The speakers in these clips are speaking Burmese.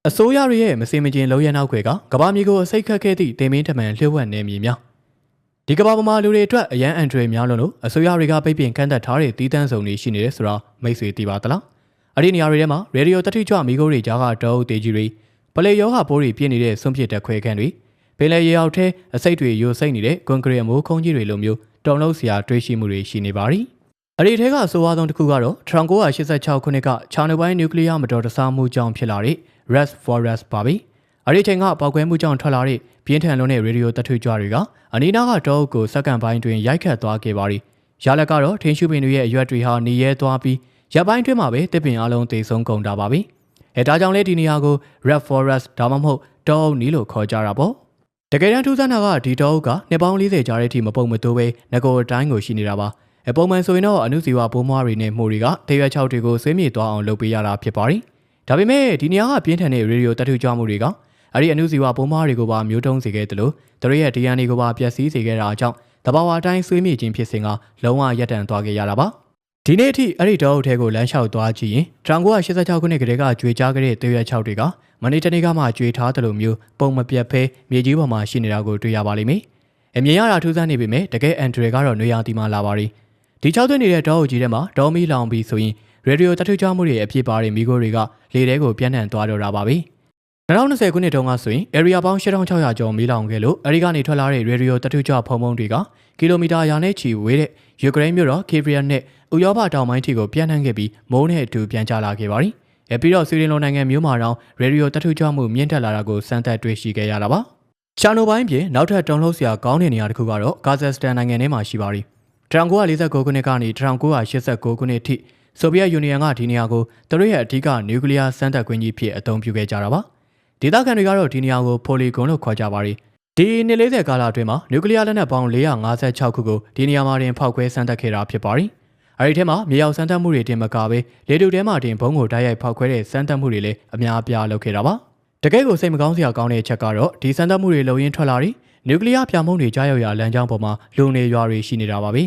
အစိုးရရဲ့မစင်မကျင်လုံးရနောက်ခွေကကဘာမြေကိုအစိတ်ခတ်ခဲ့သည့်တင်မင်းထမှန်လျှို့ဝှက်နေမည်များဒီကဘာပေါ်မှာလူတွေအတွက်အရန်အန်ဒရယ်များလို့အစိုးရတွေကပိတ်ပင်ကန့်သက်ထားတဲ့တီးတန်းစုံတွေရှိနေတယ်ဆိုတာမိတ်ဆွေသိပါသလားအဲ့ဒီနေရာတွေထဲမှာရေဒီယိုတတိကြွမိခိုးတွေကြားကတောအုပ်တေးကြီးတွေပလေယောဂပိုးတွေပြည့်နေတဲ့ဆွန့်ပစ်တက်ခွဲခန်းတွေပင်လယ်ရေအောက်ထဲအစိတ်တွေယိုစိတ်နေတဲ့ကွန်ကရစ်အမိုးခုံးကြီးတွေလိုမျိုးတုံလုံးစရာတွေးရှိမှုတွေရှိနေပါသည်အဲ့ဒီထဲကအဆိုအဆုံးတစ်ခုကတော့1986ခုနှစ်ကချာနိုပိုင်းနျူကလ িয়ার မတော်တဆမှုကြောင့်ဖြစ်လာတဲ့ Rest Forest ပါပဲအဲ့ဒီချိန်ကပေါက်ကွဲမှုကြောင့်ထွက်လာတဲ့ပြင်းထန်လွန်းတဲ့ရေဒီယိုတထွေကြွတွေကအနီးနားကတောအုပ်ကိုစက္ကန့်ပိုင်းတွင်ရိုက်ခတ်သွားခဲ့ပါသည်ရလက်ကတော့ထင်းရှုပင်တွေရဲ့အရွက်တွေဟာနေရဲသွားပြီးရပ်ပိုင်းတွင်မှာပဲတစ်ပင်အလုံးသေဆုံးကုန်တာပါပဲအဲဒါကြောင့်လဲဒီနေရာကို Red Forest ဒါမှမဟုတ်တောအုပ်နီးလို့ခေါ်ကြတာပေါ့တကယ်တမ်းထူးဆန်းတာကဒီတောအုပ်ကနှစ်ပေါင်း40ကြာတဲ့အထိမပုံမတိုးပဲငကိုအတိုင်းကိုရှိနေတာပါအပုံမှန်ဆိုရင်တော့အနုစီဝပိုးမွားတွေနဲ့မှုတွေကတရွက်6တွေကိုဆွေးမြေ့သွားအောင်လုပ်ပေးရတာဖြစ်ပါတယ်ဒါပေမဲ့ဒီနေရာကပြင်းထန်တဲ့ရေဒီယိုတထွေကြွမှုတွေကအဲ့ဒီအနုစီဝပိုးမွားတွေကိုပါမျိုးတုံးစေခဲ့တယ်လို့သူတို့ရဲ့ DNA ကိုပါပျက်စီးစေခဲ့တာကြောင့်တဘာဝအတိုင်းဆွေးမြေ့ခြင်းဖြစ်စဉ်ကလုံးဝရပ်တန့်သွားခဲ့ရတာပါဒီနေ့အထိအဲ့ဒီတောအုပ်ထဲကိုလမ်းလျှောက်သွားကြည့်ရင်1986ခုနှစ်ကတည်းကကြွေကြားခဲ့တဲ့တရွက်6တွေကမနေ့တနေ့ကမှကြွေထားတယ်လို့မျိုးပုံမပြတ်ဖဲမြေကြီးပေါ်မှာရှိနေတာကိုတွေ့ရပါလိမ့်မယ်အမြင်ရတာထူးဆန်းနေပေမဲ့တကယ်အန်ဒရယ်ကတော့နွေရာသီမှာလာပါရီဒီ6သွင်းနေတဲ့တောအုပ်ကြီးထဲမှာဒေါ်မီလောင်ပြီးဆိုရင်ရေဒီယိုတထွေကြွမှုတွေအဖြစ်ပါတဲ့မိခိုးတွေကလေထဲကိုပြန့်နှံ့သွားတော့တာပါပဲ2020ခုနှစ်တုန်းကဆိုရင် area ပေါင်း8600ကျော်မီးလောင်ခဲ့လို့အဲဒီကနေထွက်လာတဲ့ရေဒီယိုတထွေကြွဖုံဖုံတွေကကီလိုမီတာရာနဲ့ချီဝေးတဲ့ယူကရိန်းမြို့တော်ကေဗရီယာနဲ့ဥရောပတောင်ပိုင်းထိကိုပြန့်နှံ့ခဲ့ပြီးမိုးနဲ့အတူပြန်ကျလာခဲ့ပါသည်ပြီးတော့ဆွီဒင်လိုနိုင်ငံမျိုးမှာတောင်ရေဒီယိုတထွေကြွမှုမြင့်တက်လာတာကိုစမ်းသပ်တွေ့ရှိခဲ့ရတာပါချာနိုပိုင်းပြင်နောက်ထပ်တုံ့လှုပ်စရာကောင်းတဲ့နေရာတစ်ခုကတော့ကာဇက်စတန်နိုင်ငံထဲမှာရှိပါသည်1949ခုနှစ်ကနေ1989ခုနှစ်ထိဆိုဗီယက်ယူနီယံကဒီနေရာကိုသူတို့ရဲ့အဓိကနျူကလ িয়ার စမ်းသပ်ခွင့်ကြီးဖြစ်အသုံးပြုခဲ့ကြတာပါဒေသခံတွေကတော့ဒီနေရာကိုပိုလီဂွန်လို့ခေါ်ကြပါတယ်ဒီနှစ်40ကာလအတွင်းမှာနျူကလ িয়ার လက်နက်ပေါင်း456ခုကိုဒီနေရာမှာတင်ဖောက်ခွဲစမ်းသပ်ခဲ့တာဖြစ်ပါတယ်အဲဒီထဲမှာမြေရောက်စမ်းသပ်မှုတွေတင်မကပဲလေတုထဲမှာတင်ဘုံကိုတိုက်ရိုက်ဖောက်ခွဲတဲ့စမ်းသပ်မှုတွေလည်းအများအပြားလုပ်ခဲ့တာပါတကယ်ကိုစိတ်မကောင်းစရာကောင်းတဲ့အချက်ကတော့ဒီစမ်းသပ်မှုတွေလုံရင်းထွက်လာပြီးနျူကလ িয়ার ပြာမှုန့်တွေကြားရောက်ရာလမ်းကြောင်းပေါ်မှာလူနေရွာတွေရှိနေတာပါပဲ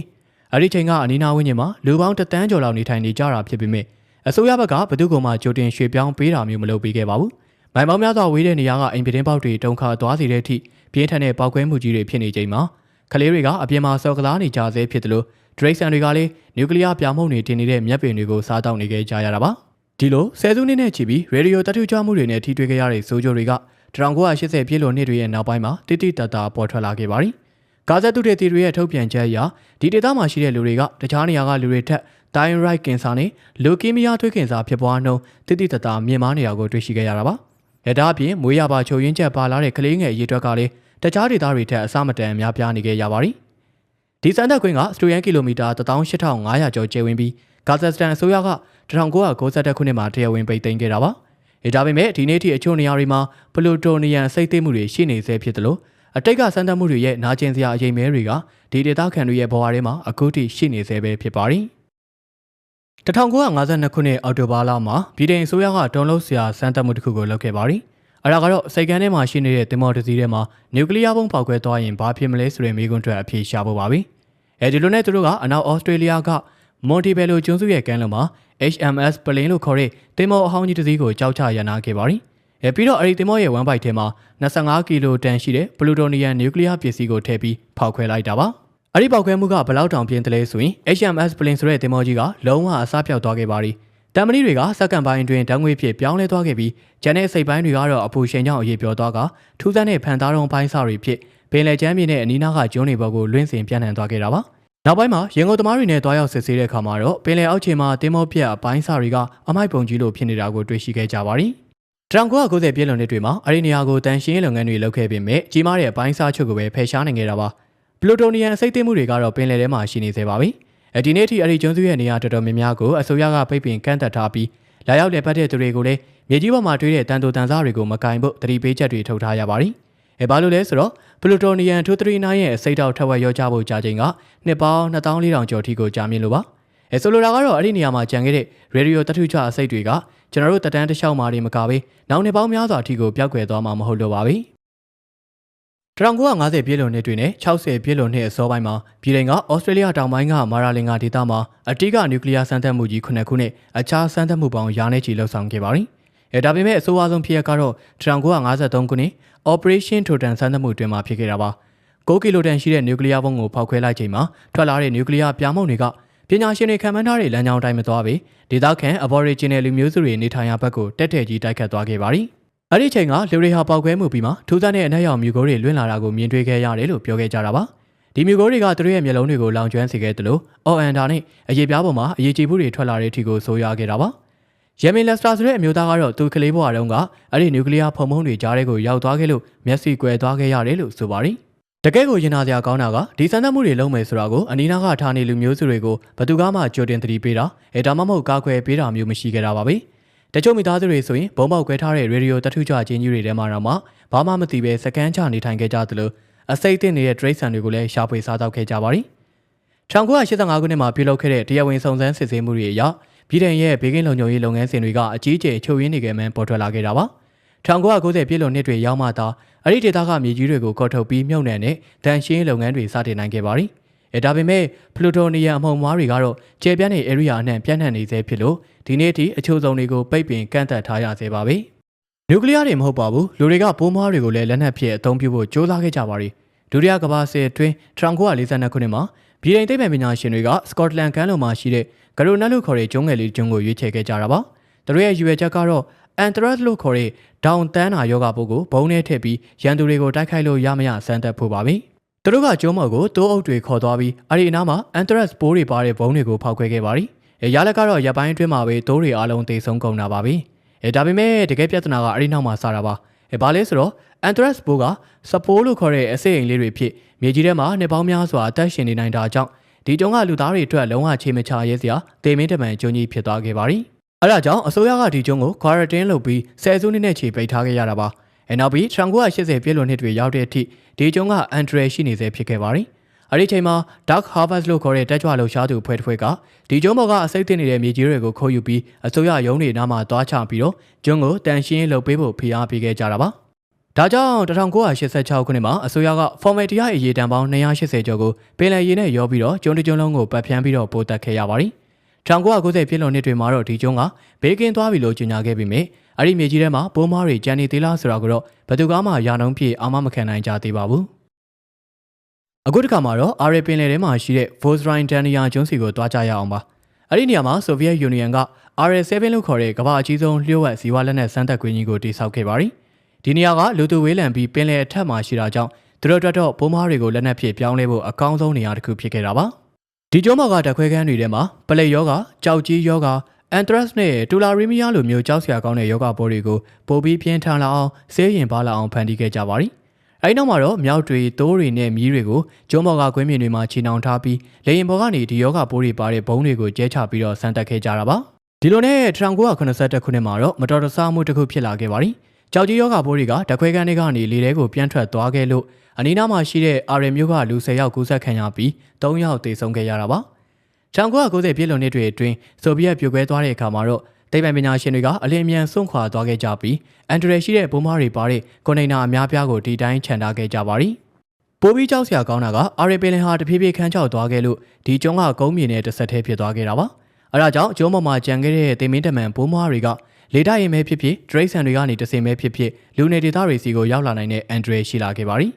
အဲ့ဒီချိန်ကအနီးနားဝန်းကျင်မှာလူပေါင်း1 တန်းကျော်လောက်နေထိုင်နေကြတာဖြစ်ပေမဲ့အစိုးရဘက်ကဘယ်သူမှကြိုတင်ရွှေ့ပြောင်းပေးတာမျိုးမလုပ်ပေးခဲ့ပါဘူး။မိုင်ပေါင်းများစွာဝေးတဲ့နေရာကအိမ်ပြတင်းပေါက်တွေတုံခါသွားစီတဲ့အထိပြင်းထန်တဲ့ပေါက်ကွဲမှုကြီးတွေဖြစ်နေချိန်မှာကလေးတွေကအပြင်မှာစော်ကစားနေကြဆဲဖြစ်တယ်လို့ဒရိတ်ဆန်တွေကလည်းနျူကလ িয়ার ပြာမှုန့်တွေတင်နေတဲ့မြက်ပင်တွေကိုစားတောက်နေခဲ့ကြရတာပါ။ဒီလိုဆယ်စုနှစ်နဲ့ချီပြီးရေဒီယိုတထွေကြွမှုတွေနဲ့ထိတွေ့ခဲ့ရတဲ့စိုးကြိုတွေက1980ပြည့်လို့နှစ်တွေရဲ့နောက်ပိုင်းမှာတိတိတတ်တာပေါ်ထွက်လာခဲ့ပါသည်။ကာဇက်တုတေတီတွေရဲ့ထုတ်ပြန်ချက်အရဒီဒေသမှာရှိတဲ့လူတွေကတခြားနေရာကလူတွေထက်တိုင်းရိုက်ကင်ဆာနဲ့လူကီမီယာထွေးကင်ဆာဖြစ်ပွားနှုန်းတိတိတတ်တာမြင့်မားနေတာကိုတွေ့ရှိခဲ့ရတာပါ။ဒါအပြင်မွေးရပါချိုရင်းချက်ပါလာတဲ့ကလေးငယ်အရေးအတွက်ကလည်းတခြားဒေသတွေထက်အဆမတန်အများပြားနေခဲ့ရပါသည်။ဒီစမ်းသပ်ခွင့်ကစတိုရန်ကီလိုမီတာ18500ကျော်ကျယ်ဝန်းပြီးကာဇက်စတန်အစိုးရက1992ခုနှစ်မှာတရားဝင်ပိတ်သိမ်းခဲ့တာပါ။ဒါပေမဲ့ဒီနေ့ထိအချို့နေရာတွေမှာပလူတိုနီယန်စိတ်သိမ်းမှုတွေရှိနေဆဲဖြစ်တယ်လို့အတိတ်ကစမ်းသပ်မှုတွေရဲ့နာကျင်စရာအရေးမဲတွေကဒီဒေသခံတွေရဲ့ဘဝထဲမှာအခုထိရှိနေဆဲပဲဖြစ်ပါတယ်။1952ခုနှစ်အောက်တိုဘာလမှာပြည်ထောင်စုအစိုးရကတုံ့လှုပ်စရာစမ်းသပ်မှုတစ်ခုကိုလုပ်ခဲ့ပါတယ်။အဲဒါကတော့စိတ်ကန်းထဲမှာရှိနေတဲ့တင်မော်တစီထဲမှာနျူကလ িয়ার ဘုံပေါက်ကွဲသွားရင်ဘာဖြစ်မလဲဆိုတဲ့မေးခွန်းတွေအဖြေရှာဖို့ပါပဲ။အဲဒီလိုနဲ့သူတို့ကအနောက်ဩစတြေးလျကမွန်တီဘယ်လိုကျွန်းစုရဲ့ကမ်းလွန်မှာ HMS ပလင်းလို့ခေါ်တဲ့တင်မော်အဟောင်းကြီးတစ်စီးကိုကြောက်ချရန်နာခဲ့ပါတယ်။ပြီးတော့အဲဒီတင်မော်ရဲ့ဝမ်ဘိုက်ထဲမှာ25ကီလိုတန်ရှိတဲ့ပလူတိုနီယန်နျူကလ িয়ার ပစ္စည်းကိုထည့်ပြီးဖောက်ခွဲလိုက်တာပါ။အဲဒီပေါက်ခွဲမှုကဘယ်လောက်တောင်ပြင်းတယ်လဲဆိုရင် HMS ပလင်းဆိုတဲ့တင်မော်ကြီးကလုံးဝအစားပြောက်သွားခဲ့ပါသည်။တမ်မဏိတွေကစက္ကန့်ပိုင်းအတွင်းဓာတ်ငွေ့ဖြစ်ပြောင်းလဲသွားခဲ့ပြီးဂျန်တဲ့စိတ်ပိုင်းတွေကတော့အပူချိန်ကြောင့်အရေးပြောသွားကထူးဆန်းတဲ့ဖန်သားတုံးပိုင်းစာတွေဖြစ်ပင်လယ်ကျမ်းမြေနဲ့အနီးနားကကျွန်းတွေပေါ်ကိုလွင့်စင်ပြန့်နှံ့သွားခဲ့တာပါ။နောက်ပိုင်းမှာရင်ကုန်သမားတွေနဲ့တွားရောက်စစ်ဆေးတဲ့အခါမှာတော့ပင်လယ်အောက်ခြေမှာတင်မောပြက်အပိုင်းစာတွေကအမိုက်ပုံကြီးလိုဖြစ်နေတာကိုတွေ့ရှိခဲ့ကြပါသည်။1990ပြည့်လွန်နှစ်တွေမှာအဲဒီနေရာကိုတန်ရှင်းရေးလုပ်ငန်းတွေလုပ်ခဲ့ပေမဲ့ကြီးမားတဲ့အပိုင်းစားချုပ်ကိုပဲဖယ်ရှားနိုင်ခဲ့တာပါ။ပလူတိုနီယန်အစိတ်သိမ်းမှုတွေကတော့ပင်လယ်ထဲမှာရှိနေသေးပါပြီ။ဒီနေ့ထိအဲဒီကျွန်းစုရဲ့နေရာတော်တော်များများကိုအစိုးရကပိတ်ပင်ကန့်သတ်ထားပြီးလာရောက်လည်ပတ်တဲ့သူတွေကိုလည်းမြေကြီးပေါ်မှာတွေ့တဲ့တန်တိုတန်စားတွေကိုမကင်ဖို့တတိပေးချက်တွေထုတ်ထားရပါသည်။ဘာလို့လဲဆိုတော့ပလူတိုနီယန်239ရဲ့အစိတ်တောက်ထက်ဝက်ရောကြဖို့ကြာချိန်ကနှစ်ပေါင်း2400ကျော်ထိကိုကြာမြင့်လို့ပါ။ဆိုလိုတာကတော့အဲ့ဒီနေရာမှာကြံခဲ့တဲ့ရေဒီယိုတထုချအစိတ်တွေကကျွန်တော်တို့တက်တန်းတစ်လျှောက်မှာတွေမကပဲနောက်နှစ်ပေါင်းများစွာအထိကိုပျောက်ကွယ်သွားမှာမဟုတ်လို့ပါပဲ1950ပြည့်လွန်နှစ်တွေနဲ့60ပြည့်လွန်နှစ်အစောပိုင်းမှာပြည်ထောင်ကဩစတြေးလျတောင်ပိုင်းကမာရာလင်္ကာဒေသမှာအတိကနျူကလ িয়ার စမ်းသပ်မှုကြီး9ခုနဲ့အခြားစမ်းသပ်မှုပေါင်းရာနဲ့ချီလှုပ်ဆောင်ခဲ့ပါသည် ဒါပေမဲ့အဆိုးအဆုံးဖြစ်ရကတော့1953ခုနှစ် Operation Totem စမ်းသပ်မှုတွင်မှာဖြစ်ခဲ့တာပါ9ကီလိုတန်ရှိတဲ့နျူကလ িয়ার ဘုံးကိုဖောက်ခွဲလိုက်ချိန်မှာထွက်လာတဲ့နျူကလ িয়ার ပြားမှုန့်တွေကပညာရှင်တွေခံမှန်းထားတဲ့လမ်းကြောင်းတိုင်းမသွားပေဒေသခံ Aboriginal လူမျိုးစုတွေနေထိုင်ရာဘက်ကိုတက်တဲ့ကြီးတိုက်ခတ်သွားခဲ့ပါသည်အဲ့ဒီချိန်ကလူတွေဟာပောက်ကွဲမှုပြီးမှထူးဆန်းတဲ့အနက်ရောင်မြူကိုတွေလွင့်လာတာကိုမြင်တွေ့ခဲ့ရတယ်လို့ပြောခဲ့ကြတာပါဒီမြူကိုတွေကသူတို့ရဲ့မျက်လုံးတွေကိုလောင်ကျွမ်းစေခဲ့သလိုအော်အန်ဒါနဲ့အရေးပြားပေါ်မှာအရေးကြီးမှုတွေထွက်လာတဲ့အထိကိုဆိုးရွားခဲ့တာပါယမင်လက်စတာဆိုတဲ့အမျိုးသားကတော့သူကလေးဘဝတုန်းကအဲ့ဒီနျူကလ িয়ার ဖုံဖုံးတွေကြားထဲကိုရောက်သွားခဲ့လို့မျက်စိကွယ်သွားခဲ့ရတယ်လို့ဆိုပါတယ်တကယ်ကိုရင်နာစရာကောင်းတာကဒီစမ်းသပ်မှုတွေလုပ်မယ်ဆိုတာကိုအနီးနားကထားနေလူမျိုးစုတွေကိုဘယ်သူမှကြိုတင်သတိပေးတာဒါမှမဟုတ်ကာကွယ်ပေးတာမျိုးမရှိခဲ့တာပါပဲတချို့မိသားစုတွေဆိုရင်ဘုံပေါက်ကွဲထားတဲ့ရေဒီယိုတထုကြချင်းကြီးတွေထဲမှာတော့ဘာမှမသိပဲစကန်ချနေထိုင်ခဲ့ကြသလိုအစိတ်အသင့်နေတဲ့တရိတ်ဆန်တွေကိုလည်းရှာဖွေစားတောက်ခဲ့ကြပါတယ်1985ခုနှစ်မှာပြုလုပ်ခဲ့တဲ့တရားဝင်စုံစမ်းစစ်ဆေးမှုတွေအရပြည်ထောင်ရဲ့ဘေးကင်းလုံခြုံရေးလုပ်ငန်းစဉ်တွေကအကြီးအကျယ်ချုပ်ရင်းနေခဲ့မှန်းပေါ်ထွက်လာခဲ့တာပါ1990ပြည်လွန်နှစ်တွေရောက်မှသာအဲ့ဒီဒေသကမြေကြီးတွေကိုကောက်ထုတ်ပြီးမြုပ်နှံတဲ့တန်ရှင်းလုပ်ငန်းတွေစတင်နိုင်ခဲ့ပါသည်ဒါပေမဲ့ပလူတိုနီယမ်အမှုန်မွားတွေကတော့ကျေပြန့်တဲ့ area အနှံ့ပြန့်နှံ့နေသေးဖြစ်လို့ဒီနေ့ထိအချို့ဆုံးတွေကိုပိတ်ပင်ကန့်သတ်ထားရသေးပါပဲနျူကလ িয়ার တွေမဟုတ်ပါဘူးလူတွေကပိုးမွားတွေကိုလည်းလက်နက်ဖြစ်အသုံးပြုဖို့ကြိုးစားခဲ့ကြပါသည်ဒုတိယကမ္ဘာစစ်အတွင်း1942ခုနှစ်မှာပြည်ထောင်သိပ္ပံပညာရှင်တွေကစကော့တလန်ကမ်းလွန်မှာရှိတဲ့ဂရိုနက်လို့ခေါ်တဲ့ကျွန်းငယ်လေးကျွန်းကိုရွေးချယ်ခဲ့ကြတာပါသူတို့ရဲ့ရွေးချက်ကတော့အန်ထရက်လို့ခေါ်တဲ့ဒေါင်တန်းနာယောဂပိုးကိုဘုံနဲ့ထည့်ပြီးရန်သူတွေကိုတိုက်ခိုက်လို့ရမရစမ်းသပ်ဖို့ပါပဲသူတို့ကကျိုးမော်ကိုတိုးအုပ်တွေခေါ်သွားပြီးအဲ့ဒီအနားမှာအန်ထရက်ပိုးတွေပါတဲ့ဘုံတွေကိုဖောက်ခွဲခဲ့ပါသည်ရလက်ကတော့ရပ်ပိုင်းအတွင်းမှာပဲတိုးတွေအားလုံးတိတ်ဆုံးကုန်တာပါပဲဒါပေမဲ့တကယ်ပြဿနာကအဲ့ဒီနောက်မှာစတာပါဘာလဲဆိုတော့အန်ထရက်ပိုးကစပိုးလို့ခေါ်တဲ့အစိတ်အိမ်လေးတွေဖြစ်မြေကြီးထဲမှာနှစ်ပေါင်းများစွာအသက်ရှင်နေနိုင်တာကြောင့်ဒီကျုံကလူသားတွေအတွက်လုံးဝချိန်မချရဲစရာတေမင်းတမန်ကျုံကြီးဖြစ်သွားခဲ့ပါသည်အဲ့ဒါကြောင့်အစိုးရကဒီကျုံကို quarantine လုပ်ပြီးဆယ်စုနှစ်နဲ့ချီပိတ်ထားခဲ့ရတာပါနောက်ပြီး1980ပြည့်လွန်နှစ်တွေရောက်တဲ့အထိဒီကျုံကအန်ဒရယ်ရှိနေစေဖြစ်ခဲ့ပါသည်အဲ့ဒီချိန်မှာ Dark Harvest လို့ခေါ်တဲ့တက်ကြွလှုပ်ရှားသူဖွဲ့တစ်ဖွဲ့ကဒီကျုံဘော်ကအစိတ်သိနေတဲ့မြေကြီးတွေကိုခိုးယူပြီးအစိုးရရုံးတွေနားမှာသွားချပြီးတော့ကျုံကိုတန်ရှင်းလုပ်ပေးဖို့ဖိအားပေးခဲ့ကြတာပါဒါကြောင့်1986ခုနှစ်မှာအစိုးရက format ရအရေးတန်ပေါင်း280ကျော်ကိုပင်လယ်ရေနဲ့ရောပြီးတော့ကျုံတစ်ကျုံလုံးကိုပတ်ဖြန်းပြီးတော့ပို့တက်ခဲ့ရပါတယ်1990ပြည့်လွန်နှစ်တွေမှာတော့ဒီကျုံကဘေးကင်းသွားပြီလို့ကြေညာခဲ့ပြီးမြဲအဲ့ဒီမြေကြီးထဲမှာပိုးမွားတွေကျန်နေသေးလားဆိုတာကိုတော့ဘယ်သူမှရာနှုန်းပြည့်အာမမခံနိုင်ကြသေးပါဘူးအခုတစ်ခါမှာတော့အာရေပင်လယ်ထဲမှာရှိတဲ့ Vozdrine Dania ကျွန်းစီကိုတွားကြရအောင်ပါအဲ့ဒီနေရာမှာ Soviet Union က RS-7 လို့ခေါ်တဲ့ကမ္ဘာအကြီးဆုံးလျှို့ဝှက်ဇီဝလက်နက်စမ်းသပ်ကွင်းကြီးကိုတည်ဆောက်ခဲ့ပါတယ်ဒီနေရာကလူသူဝေးလံပြီးပင်လယ်အထက်မှာရှိတာကြောင့်သူတို့အတွက်တော့ပိုးမွားတွေကိုလက်နက်ဖြစ်ပြောင်းလဲဖို့အကောင်းဆုံးနေရာတစ်ခုဖြစ်ခဲ့တာပါဒီကျုံးမော်ကဓာတ်ခွဲခန်းတွေထဲမှာပလိတ်ယောဂကြောက်ကြီးယောဂအန်ထရက်စ်နဲ့တူလာရီမီယာလိုမျိုးကြောက်စရာကောင်းတဲ့ယောဂပိုးတွေကိုပိုပြီးပြင်းထန်လာအောင်ဆေးရင်ပါလာအောင်ဖန်တီးခဲ့ကြပါသည်အဲဒီနောက်မှာတော့မြောက်တွေတိုးတွေနဲ့မြီးတွေကိုကျုံးမော်ကကွင်းမြင်တွေမှာခြေနှောင်ထားပြီးလေရင်ပေါ်ကနေဒီယောဂပိုးတွေပါတဲ့ဘုံတွေကိုကျဲချပြီးတော့စမ်းသပ်ခဲ့ကြတာပါဒီလိုနဲ့1981ခုနှစ်မှာတော့မတော်တဆမှုတစ်ခုဖြစ်လာခဲ့ပါသည်ကြောက်ကြီးယောဂပိုးတွေကဓာတ်ခွဲခန်းတွေကနေလေထဲကိုပြန့်ထွက်သွားခဲ့လို့အနီးနားမှာရှိတဲ့အာရယ်မြို့ကလူ10ယောက်ကူးစက်ခံရပြီး3ယောက်သေဆုံးခဲ့ရတာပါ1990ပြည့်လွန်နှစ်တွေအတွင်းဆိုဗီယက်ပြိုကွဲသွားတဲ့အခါမှာတော့သိပ္ပံပညာရှင်တွေကအလင်းအမြန်စွန့်ခွာသွားခဲ့ကြပြီးအန်ဒရယ်ရှိတဲ့ဘုံးမတွေပါတဲ့ကွန်တိန်နာအများပြားကိုဒီတိုင်းခြံထားခဲ့ကြပါသည်ပိုးပြီးကြောက်စရာကောင်းတာကအာရယ်ပင်လယ်ဟာတဖြည်းဖြည်းခန်းချောက်သွားခဲ့လို့ဒီကျုံးကကုန်းမြေနဲ့တစ်ဆက်တည်းဖြစ်သွားခဲ့တာပါအဲဒါကြောင့်ကျုံးပေါ်မှာကြံခဲ့တဲ့တေမင်းတမန်ဘုံးမတွေကလေတိုက်ရင်ပဲဖြစ်ဖြစ်ဒရိတ်ဆန်တွေကနေတစင်ပဲဖြစ်ဖြစ်လူနေဒေသတွေစီကိုရောက်လာနိုင်တဲ့အန်ဒရယ်ရှိလာခဲ့ပါသည်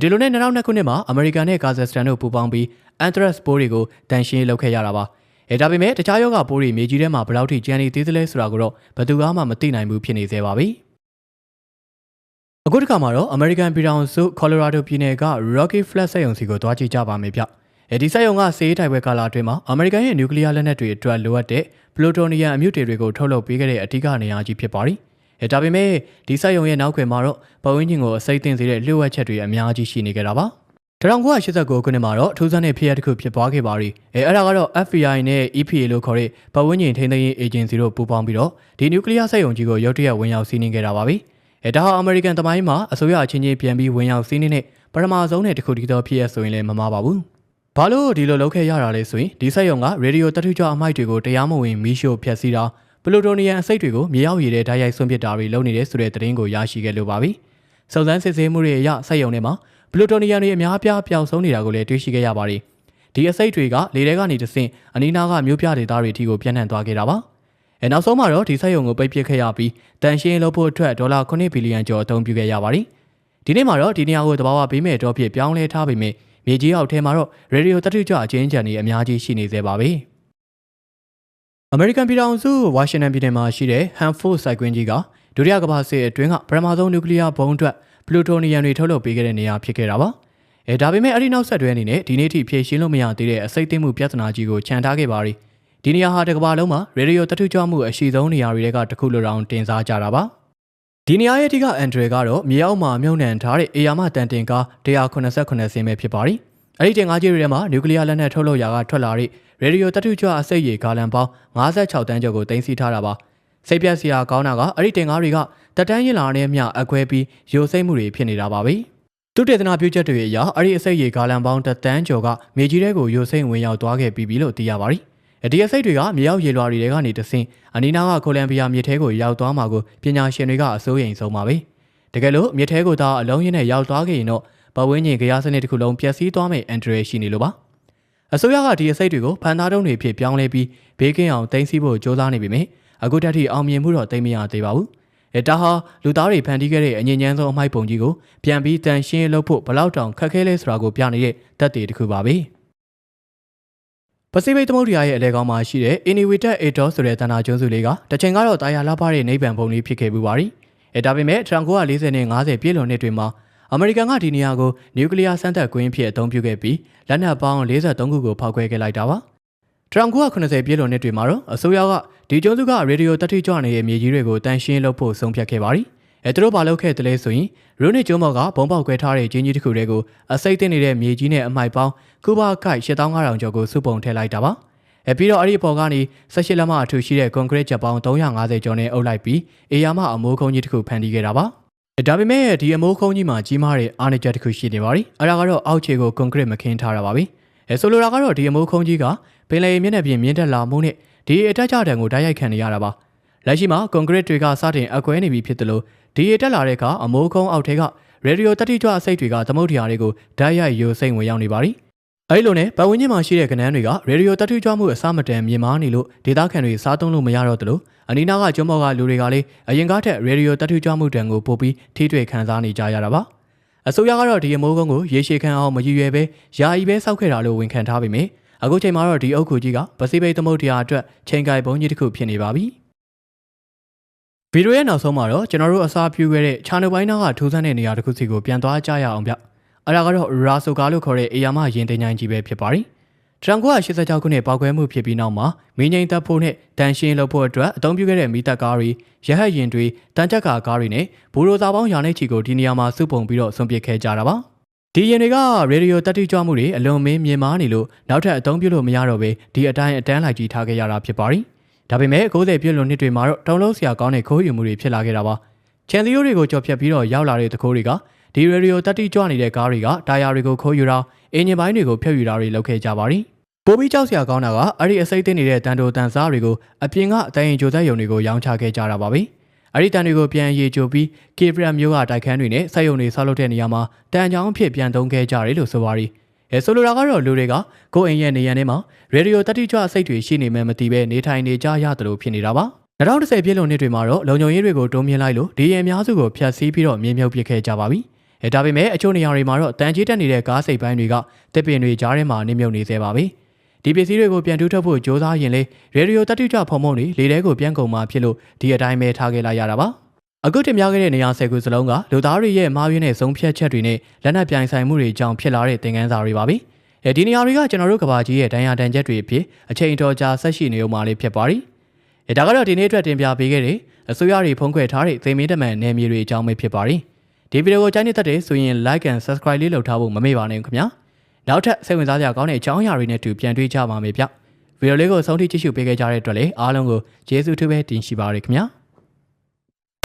ဒီလိုနဲ့2002ခုနှစ်မှာအမေရိကန်နဲ့ကာဇက်စတန်တို့ပူးပေါင်းပြီးအန်ထရက်စ်ပိုးတွေကိုတန်ရှင်းလုပ်ခဲ့ရတာပါဒါပေမဲ့တခြားယောဂပိုးတွေမြေကြီးထဲမှာဘယ်လောက်ထိကျန်နေသေးသလဲဆိုတာကိုတော့ဘယ်သူမှမသိနိုင်ဘူးဖြစ်နေသေးပါပြီအခုတစ်ခါမှာတော့အမေရိကန်ပြည်ထောင်စုကော်လိုရာဒိုပြည်နယ်က Rocky Flat စက်ရုံစီကိုတွားကြည့်ကြပါမယ်ဗျဒီစက်ရုံကစေးတိုက်ပွဲကာလအတွင်းမှာအမေရိကန်ရဲ့နျူကလ িয়ার လက်နက်တွေအတွက်လိုအပ်တဲ့ပလူတိုနီယမ်အမြုတေတွေကိုထုတ်လုပ်ပေးခဲ့တဲ့အဓိကနေရာကြီးဖြစ်ပါတယ်ဒါပေမဲ့ဒီစက်ရုံရဲ့နောက်ခွင်မှာတော့ပတ်ဝန်းကျင်ကိုအစိမ့်သိမ့်စေတဲ့လျှို့ဝှက်ချက်တွေအများကြီးရှိနေကြတာပါ1989ခုနှစ်မှာတော့ထူးဆန်းတဲ့ဖြစ်ရပ်တစ်ခုဖြစ်သွားခဲ့ပါပြီအဲ့ဒါကတော့ FBI နဲ့ EPA လို့ခေါ်တဲ့ပတ်ဝန်းကျင်ထိန်းသိမ်းရေးအေဂျင်စီတို့ပူးပေါင်းပြီးတော့ဒီနျူကလ িয়ার စက်ရုံကြီးကိုရုတ်တရက်ဝင်ရောက်စီးနင်းခဲ့တာပါပဲဒါဟာအမေရိကန်သမိုင်းမှာအစိုးရအချင်းချင်းပြန်ပြီးဝင်ရောက်စီးနင်းတဲ့ပထမဆုံးနဲ့တစ်ခုတည်းသောဖြစ်ရပ်ဆိုရင်လည်းမမှားပါဘူးဘာလို့ဒီလိုလုပ်ခဲ့ရတာလဲဆိုရင်ဒီစက်ရုံကရေဒီယိုတထုကြအမိုက်တွေကိုတရားမဝင်မီးရှို့ဖျက်ဆီးတာပလူတိုနီယမ်အစိတ်တွေကိုမြေရောက်ရည်တဲ့ဓာတ်ရိုက်ဆွန့်ပစ်တာတွေလုပ်နေတဲ့ဆိုတဲ့သတင်းကိုရရှိခဲ့လို့ပါပြီစုံစမ်းစစ်ဆေးမှုတွေအရစက်ရုံထဲမှာပလူတိုနီယမ်တွေအများအပြားပျောက်ဆုံးနေတာကိုလည်းတွေ့ရှိခဲ့ရပါတယ်ဒီအစိတ်တွေကလေထဲကနေတဆင့်အနီးနားကမြို့ပြဒေသတွေအထိကိုပြန့်နှံ့သွားခဲ့တာပါ နောက်ဆုံးမှာတော့ဒီစက်ရုံကိုပိတ်ပစ်ခဲ့ရပြီးတန်ရှင်းလုပ်ဖို့အတွက်ဒေါ်လာ9ဘီလီယံကျော်အသုံးပြုခဲ့ရပါတယ်။ဒီနေ့မှာတော့ဒီနေရာကိုတဘာဝဘေးမဲ့တော့ဖြစ်ပြောင်းလဲထားပေမဲ့မြေကြီးအောက်ထဲမှာတော့ရေဒီယိုတတိကျအချင်းချန်တွေအများကြီးရှိနေသေးပါပဲ။အမေရိကန်ပြည်ထောင်စုဝါရှင်တန်ပြည်နယ်မှာရှိတဲ့ Hanford စိုက်ကွင်းကြီးကဒုတိယကမ္ဘာစစ်အတွင်းကပထမဆုံးနျူကလ িয়ার ဘုံအတွက်ပလူတိုနီယမ်တွေထုတ်လုပ်ပေးခဲ့တဲ့နေရာဖြစ်ခဲ့တာပါ။ဒါပေမဲ့အဲ့ဒီနောက်ဆက်တွဲအနေနဲ့ဒီနေ့ထိဖြည့်ရှင်းလို့မရသေးတဲ့အစိတ်သိမ်းမှုပြဿနာကြီးကိုခြံထားခဲ့ပါရီ။ဒီနေရာဟာတစ်ကမ္ဘာလုံးမှာရေဒီယိုတတိကျမှုအရှိဆုံးနေရာတွေကတစ်ခုလိုတောင်တင်စားကြတာပါ။ဒီနေရာရဲ့အဓိကအန်ဒရယ်ကတော့မြေအောက်မှာမြုပ်နှံထားတဲ့အေယာမတန်တင်ကား189စင်းပဲဖြစ်ပါရီ။အဲ့ဒီတင်ကားကြီးတွေထဲမှာနျူကလ িয়ার လက်နက်ထုတ်လုပ်ရာကထွက်လာတဲ့ရေဒီယိုတတိကျအစိတ်ရေဂါလံပေါင်း56တန်းကျော်ကိုတင်စီထားတာပါ။စိတ်ပြက်စရာကောင်းတာကအဲ့ဒီတင်ကားတွေကတက်တန်းရင်လာတဲ့မြအခွဲပြီးယိုစိမ့်မှုတွေဖြစ်နေတာပါပဲ။သူတေသနာပြုချက်တွေအရအဲ့ဒီအစိတ်ရေဂါလံပေါင်းတန်းကျော်ကမြေကြီးထဲကိုယိုစိမ့်ဝင်ရောက်သွားခဲ့ပြီးပြီလို့သိရပါရီ။ဒီအစိတ်တွေကမြေရောက်ရေလွှာတွေကနေတဆင်းအနီးနားကကိုလံဘီယာမြစ်ထဲကိုရောက်သွားမှာကိုပညာရှင်တွေကအစိုးရိမ်ဆုံးပါပဲ။တကယ်လို့မြစ်ထဲကိုသာအလုံးရင်းနဲ့ရောက်သွားခဲ့ရင်တော့ပတ်ဝန်းကျင်ကြရားစနစ်တစ်ခုလုံးပျက်စီးသွားမယ့်အန်ဒရယ်ရှိနေလို့ပါ။အစိုးရကဒီအစိတ်တွေကိုဖန်သားတုံးတွေဖြစ်ပြောင်းလဲပြီးဘေးကင်းအောင်တင်စီဖို့ကြိုးစားနေပေမဲ့အခုတက်ထိအောင်မြင်မှုတော့သိမရသေးပါဘူး။ဒါဟာလူသားတွေဖန်တီးခဲ့တဲ့အငြင်းညမ်းဆုံးအမိုက်ပုံကြီးကိုပြန်ပြီးတန်ရှင်းလုပ်ဖို့ဘလောက်တောင်ခက်ခဲလဲဆိုတာကိုပြနေတဲ့သက်သေတစ်ခုပါပဲ။ပစိဖိတ်သမုဒ္ဒရာရဲ့အလဲကောင်မှာရှိတဲ့ Inuit Atoll ဆိုတဲ့တန်တာကျွန်းစုလေးကတချိန်ကတော့တာယာလှပတဲ့နိဗ္ဗာန်ဘုံလေးဖြစ်ခဲ့ပူပါရီ။ဒါပေမဲ့1940နဲ့50ပြည့်လွန်နှစ်တွေမှာအမေရိကန်ကဒီနေရာကိုနျူကလ িয়ার စမ်းသပ်ကွင်းဖြစ်အသုံးပြုခဲ့ပြီးလက်နက်ပေါင်း43ခုကိုဖောက်ခွဲခဲ့လိုက်တာပါ။1990ပြည့်လွန်နှစ်တွေမှာတော့အစိုးရကဒီကျွန်းစုကရေဒီယိုတတိကျနေတဲ့မြေကြီးတွေကိုတန်ရှင်းလုပ်ဖို့ဆုံးဖြတ်ခဲ့ပါရီ။သူတို့ဘာလုပ်ခဲ့တယ်လဲဆိုရင်ရိုးနစ်ကျွန်းပေါ်ကဘုံပေါက်ခွဲထားတဲ့ကျင်းကြီးတစ်ခုတွေကိုအစိတ်သိနေတဲ့မြေကြီးနဲ့အမိုက်ပေါင်းကူဘာကိုက်8500ကျော်ကိုစုပုံထည့်လိုက်တာပါ။ပြီးတော့အဲ့ဒီအပေါ်ကနေ18လက်မအထူရှိတဲ့ကွန်ကရစ်ချက်ပေါင်း350ကျော်နဲ့အုပ်လိုက်ပြီးအေယာမအမိုးခုံးကြီးတစ်ခုဖန်တီးခဲ့တာပါ။ဒါပေမဲ့ဒီအမိုးခုံးကြီးမှာကြီးမားတဲ့အားနည်းချက်တစ်ခုရှိနေပါရီ။အဲ့ဒါကတော့အောက်ခြေကိုကွန်ကရစ်မခင်းထားတာပါပဲ။ဆိုလိုတာကတော့ဒီအမိုးခုံးကြီးကပင်လယ်မျက်နှာပြင်မြင့်တက်လာမှုနဲ့ဒီအတက်ကြတံကိုတိုက်ရိုက်ခံနေရတာပါ။လက်ရှိမှာကွန်ကရစ်တွေကစတင်အကွဲနေပြီဖြစ်တယ်လို့ဒီတက်လာတဲ့အခါအမိုးခုံးအောက်ထဲကရေဒီယိုတတိကျအစိတ်တွေကသမုဒ္ဒရာတွေကိုဓာတ်ရိုက်ယိုစိမ့်ဝင်ရောက်နေပါရီ။အဲ့လိုနဲ့ပတ်ဝန်းကျင်မှာရှိတဲ့ကဏ္ဍတွေကရေဒီယိုတတိကျမှုအစမတန်မြင်မာနေလို့ဒေသခံတွေစားသုံးလို့မရတော့တယ်လို့အနီးနားကကျွန်းပေါ်ကလူတွေကလည်းအရင်ကထက်ရေဒီယိုတတိကျမှုတန်ကိုပိုပြီးထိတွေ့ခံစားနေကြရတာပါ။အစိုးရကတော့ဒီအမိုးကုန်းကိုရေရှည်ခံအောင်မရည်ရွယ်ပဲယာယီပဲစောက်ခဲ့တာလို့ဝန်ခံထားပေမဲ့အခုချိန်မှာတော့ဒီအုတ်ခုကြီးကပစိဖိတ်သမုဒ္ဒရာအတွက်ချိန်ကိုက်ဘုံကြီးတစ်ခုဖြစ်နေပါပြီ။ဗီဒီယိုရဲ့နောက်ဆုံးမှာတော့ကျွန်တော်တို့အစားပြုခဲ့တဲ့ခြာနိုပိုင်းနားကထူးဆန်းတဲ့နေရာတစ်ခုစီကိုပြန်သွားကြရအောင်ဗျ။အဲ့ဒါကတော့ရာဆိုကာလို့ခေါ်တဲ့အေယာမရင်တင်ញိုင်းကြီးပဲဖြစ်ပါရီ။1986ခုနှစ်ပေါက်ကွဲမှုဖြစ်ပြီးနောက်မှာမင်းငိမ့်တပ်ဖို့နဲ့တန်ရှင်းလုပ်ဖို့အတွက်အသုံးပြုခဲ့တဲ့မီးတပ်ကားတွေရဟတ်ယာဉ်တွေတန်ချက်ကာကားတွေနဲ့ဘူရိုစာပေါင်းရာနဲ့ချီကိုဒီနေရာမှာစုပုံပြီးတော့ဆွန့်ပစ်ခဲ့ကြတာပါ။ဒီရင်တွေကရေဒီယိုတတိကျမှုတွေအလွန်မင်းမြင်မာနေလို့နောက်ထပ်အသုံးပြုလို့မရတော့ပဲဒီအတိုင်းအတန်းလိုက်ကြီးထားခဲ့ရတာဖြစ်ပါရီ။ဒါပေမဲ့90ပြည့်လွန်နှစ်တွေမှာတော့တုံးလုံးစရာကောင်းတဲ့ခိုးယူမှုတွေဖြစ်လာခဲ့တာပါ။ချန်စီယိုတွေကိုကြော်ဖြတ်ပြီးတော့ရောက်လာတဲ့တခိုးတွေကဒီရေဒီယိုတတိကျနေတဲ့ကားတွေကတာယာတွေကိုခိုးယူတာအင်ဂျင်ပိုင်းတွေကိုဖျက်ယူတာတွေလုပ်ခဲ့ကြပါရီ။ပိုပြီးကြောက်စရာကောင်းတာကအဲ့ဒီအစိတ်သိနေတဲ့တန်တိုတန်စားတွေကိုအပြင်ကအတိုင်းကြိုသက်ယုံတွေကိုရောင်းချခဲ့ကြတာပါပဲ။အဲ့ဒီတန်တွေကိုပြန်ရေချိုပြီးကေဗရက်မျိုးကတိုက်ခန်းတွေနဲ့စက်ယုံတွေဆောက်လုပ်တဲ့နေရာမှာတန်ချောင်းဖြစ်ပြန်သုံးခဲ့ကြတယ်လို့ဆိုပါရီ။ဆိုလိုတာကတော့လူတွေကကိုယ်အိမ်ရဲ့နေရန်ထဲမှာရေဒီယိုတတိကျအစိတ်တွေရှိနေမှမသိပဲနေထိုင်နေကြရတယ်လို့ဖြစ်နေတာပါ။2010ပြည့်လွန်နှစ်တွေမှာတော့လုံခြုံရေးတွေကိုတိုးမြှင့်လိုက်လို့ဒီရင်အများစုကိုဖျက်ဆီးပြီးတော့မြေမြုပ်ပစ်ခဲ့ကြပါပြီ။ဒါပေမဲ့အချို့နေရာတွေမှာတော့တန်ကြီးတက်နေတဲ့ကားစိတ်ပိုင်းတွေကတစ်ပင်တွေကြားထဲမှာနေမြုပ်နေသေးပါပဲ။ဒီပစ္စည်းတွေကိုပြန်တူးထုတ်ဖို့ကြိုးစားရင်လေရေဒီယိုတတိကျဖုံဖုံတွေလေထဲကိုပြန်ကုန်မှာဖြစ်လို့ဒီအတိုင်းပဲထားခဲ့လိုက်ရတာပါ။အခုတင်ပြခဲ့တဲ့နေရာ10ခုစလုံးကလူသားတွေရဲ့မှားယွင်းတဲ့ဆုံးဖြတ်ချက်တွေနဲ့လက်နက်ပြိုင်ဆိုင်မှုတွေကြောင့်ဖြစ်လာတဲ့သင်ခန်းစာတွေပါပဲ။ဒီနေရာတွေကကျွန်တော်တို့ကဘာကြီးရဲ့တန်ရာတန်ချက်တွေအဖြစ်အချိန်တော်ကြာဆက်ရှိနေုံမှလေးဖြစ်ပါရီ။ဒါကတော့ဒီနေ့အတွက်တင်ပြပေးခဲ့တဲ့အစိုးရတွေဖုံးကွယ်ထားတဲ့သေမင်းတမန်နယ်မြေတွေအကြောင်းပဲဖြစ်ပါရီ။ဒီဗီဒီယိုကိုကြိုက်နေတဲ့ဆိုရင် like and subscribe လေးလုပ်ထားဖို့မမေ့ပါနဲ့ခင်ဗျာ။နောက်ထပ်စိတ်ဝင်စားစရာကောင်းတဲ့အကြောင်းအရာတွေနဲ့တူပြန်တွေ့ကြပါမယ်ဗျ။ဗီဒီယိုလေးကိုဆုံးထိကြည့်ရှုပေးခဲ့ကြတဲ့အတွက်လည်းအားလုံးကိုကျေးဇူးထူးပဲတင်ရှိပါရခင်ဗျာ။